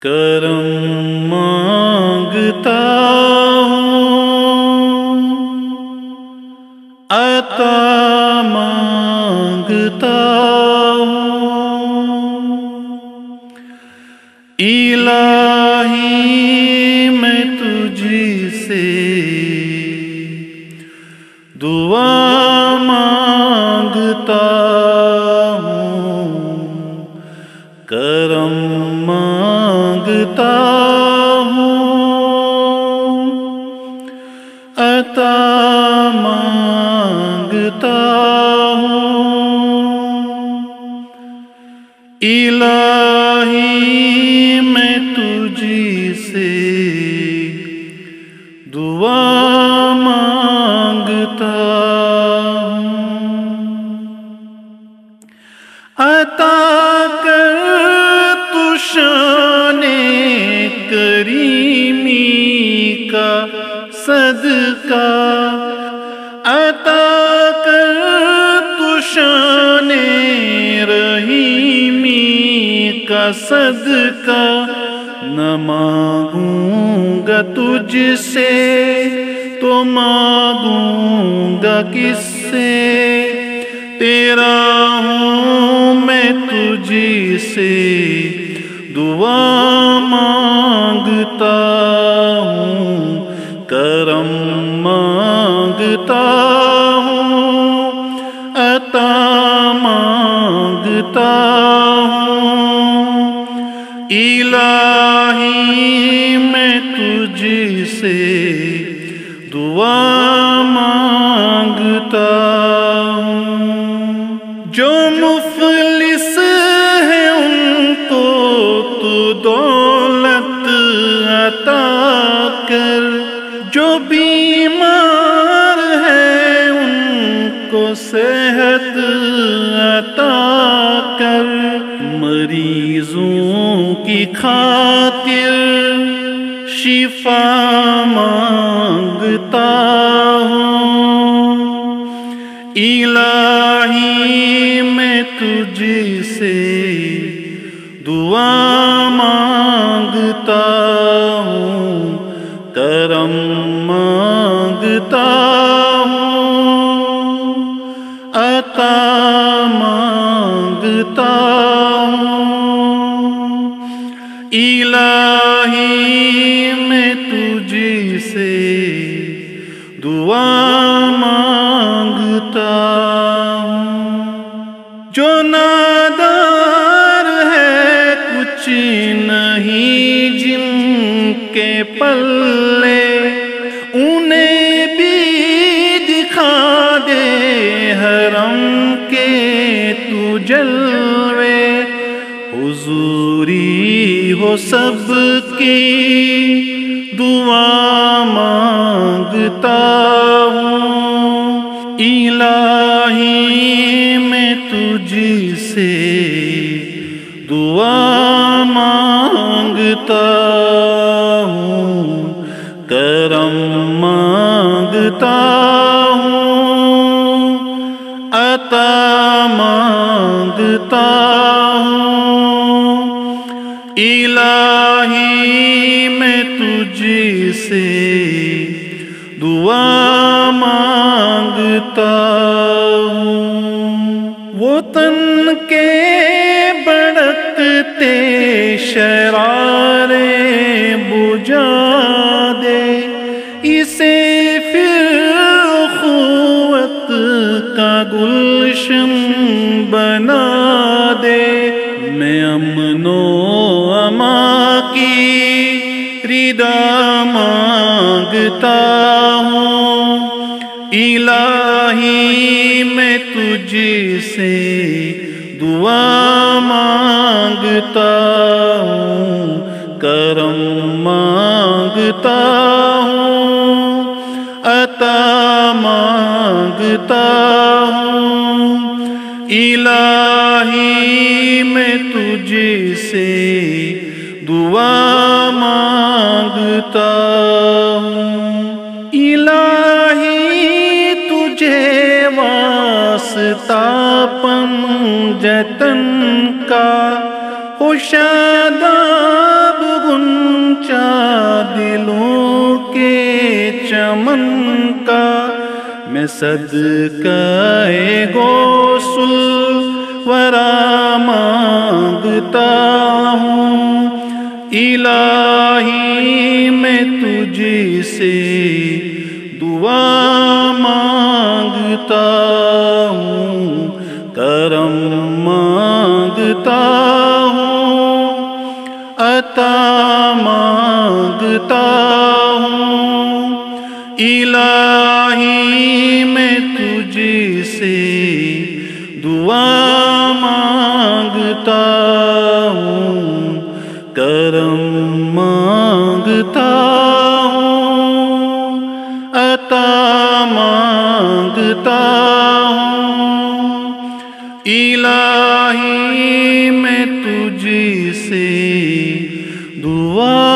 کرم مانگتا ہوں، عطا مانگتا ہوں، الہی میں تجھ سے دعا مانگتا ہوں، کرم مانگتا ہوں، عطا مانگتا ہوں، الہی میں تجھ سے دعا مانگتا ہوں، عطا کر تو شان کریمی کا صدقہ، عطا کر تو شان رحیمی کا صدقہ، نہ مانگوں گا تجھ سے تو مانگوں گا کس سے، تیرا ہوں میں تجھ سے دعا مانگتا ہوں، کرم مانگتا ہوں، عطا مانگتا ہوں، الہی میں تجھ سے دعا مانگتا ہوں، جو مفلس ہے ان کو تو دولت عطا کر، جو بیمار ہے ان کو صحت عطا کر، مریضوں کی خاطر شفا مانگتا ہوں، الہی میں تجھ سے دعا مانگتا ہوں، کرم مانگتا ہوں، عطا مانگتا ہوں، الہی میں تجھ سے دعا مانگتا ہوں، جو نادار ہے کچھ نہیں جن کے پلے، انہیں بھی دکھا دے حرم کے تو جلوے، حضوری ہو سب کی دعا مانگتا ہوں، الہی میں تجھ سے دعا مانگتا ہوں، کرم مانگتا ہوں، عطا مانگتا ہوں، الہی میں تجھ سے دعا مانگتا ہوں، وہ تن کے بڑکتے شرارے بجھا دے، اسے پھر اخوت کا گلشن بنا دے، میں امن و امان کی رضا مانگتا ہوں، الہی میں تجھ سے دعا مانگتا ہوں، کرم مانگتا ہوں، عطا مانگتا ہوں، الہی میں تجھ سے دعا مانگتا ہوں، الہی تجھے واسطہ پنجتن کا، شاداب صدقہ غوث الورا مانگتا ہوں، الہی میں تجھ سے دعا مانگتا ہوں، کرم مانگتا ہوں، عطا مانگتا ہوں، الہی میں تجھ سے دعا مانگتا ہوں، کرم مانگتا ہوں، عطا مانگتا ہوں، الہی میں تجھ سے دعا